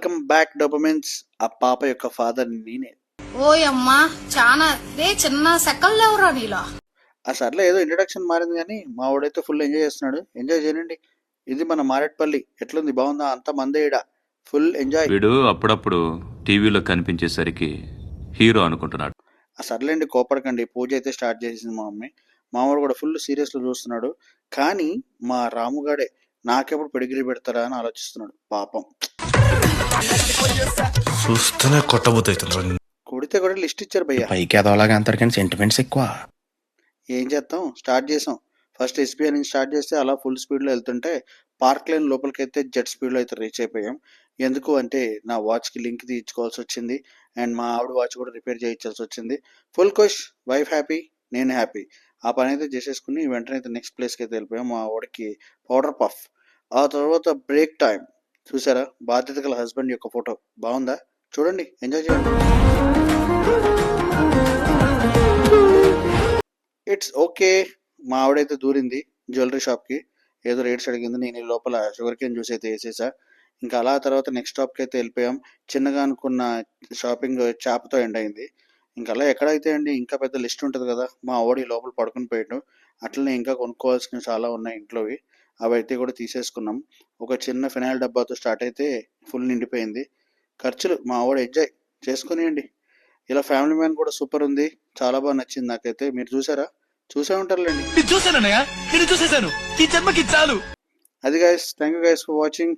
Welcome back డోపమిన్స్. ఆ పాప యొక్క ఫాదర్ నేనే. ఓయమ్మా చాలా చిన్న సెకండ్ ఎవరా నీలో. ఆ సర్లే ఏదో ఇంట్రడక్షన్ మారింది కానీ మా వాడైతే ఫుల్ ఎంజాయ్ చేస్తున్నాడు. ఎంజాయ్ చేయండి. ఇది మన మారేట్పల్లి. ఎట్లుంది, బాగుందా? అంత మందే ఈడ ఫుల్ ఎంజాయ్. వీడు అప్పుడప్పుడు టీవీలో కనిపించేసరికి హీరో అనుకుంటున్నాడు. ఆ సర్లేండి, కోపడకండి. పూజ అయితే స్టార్ట్ చేసింది మా మమ్మీ. మామూలు కూడా ఫుల్ సీరియస్లో చూస్తున్నాడు. కానీ మా రాముగాడే నాకెప్పుడు పెడిగిరి పెడతారా అని ఆలోచిస్తున్నాడు పాపం. చూస్తూనే కొట్టబోతుంది. కొడితే కూడా లిస్ట్ ఇచ్చారు భయ్య. పైకి ఎదవలాగా అంటారు కానీ సెంటిమెంట్స్ ఎక్కువ. ఏం చేస్తాం, స్టార్ట్ చేసాం. ఫస్ట్ ఎస్బీఐ నుంచి స్టార్ట్ చేస్తే అలా ఫుల్ స్పీడ్లో వెళ్తుంటే పార్క్ లైన్ లోపలికి అయితే జెట్ స్పీడ్లో అయితే రీచ్ అయిపోయాం. ఎందుకు అంటే నా వాచ్కి లింక్ తీయించుకోవాల్సి వచ్చింది అండ్ మా ఆవిడ వాచ్ కూడా రిపేర్ చేయించాల్సి వచ్చింది. ఫుల్ ఖుష్, వైఫ్ హ్యాపీ, నేను హ్యాపీ. ఆ పని అయితే చేసేసుకుని వెంటనే అయితే నెక్స్ట్ ప్లేస్కి అయితే వెళ్ళిపోయాం. మా ఆవిడకి పౌడర్ పఫ్. ఆ తర్వాత బ్రేక్ టైం. చూసారా బాధ్యత గల హస్బెండ్ యొక్క ఫోటో బాగుందా? చూడండి, ఎంజాయ్ చేయండి. It's okay. మా ఆవిడైతే దూరింది జ్యువెలరీ షాప్కి. ఏదో రేట్స్ అడిగింది. నేను ఈ లోపల షుగర్ కేన్ జ్యూస్ అయితే వేసేసా. ఇంకా అలా తర్వాత నెక్స్ట్ స్టాప్కి అయితే వెళ్ళిపోయాం. చిన్నగా అనుకున్న షాపింగ్ చేపతో ఎండ్ అయింది. ఇంకా అలా ఎక్కడైతే అండి, ఇంకా పెద్ద లిస్ట్ ఉంటుంది కదా. మా ఆవిడ ఈ లోపల పడుకుని పోయాడు. అట్లనే ఇంకా కొనుక్కోవాల్సినవి చాలా ఉన్నాయి ఇంట్లోవి. అవి అయితే కూడా తీసేసుకున్నాం. ఒక చిన్న ఫినాయిల్ డబ్బాతో స్టార్ట్ అయితే ఫుల్ నిండిపోయింది. ఖర్చులు మా ఆవిడ ఎంజాయ్ చేసుకునియండి. ఇలా ఫ్యామిలీ మ్యాన్ కూడా సూపర్ ఉంది. చాలా బాగా నచ్చింది నాకైతే. మీరు చూసారా? చూసే ఉంటారులేండి. చూసానన్నయ్య, నేను చూసేసాను. ఈ జన్మకి చాలు. అది guys, thank you guys for watching.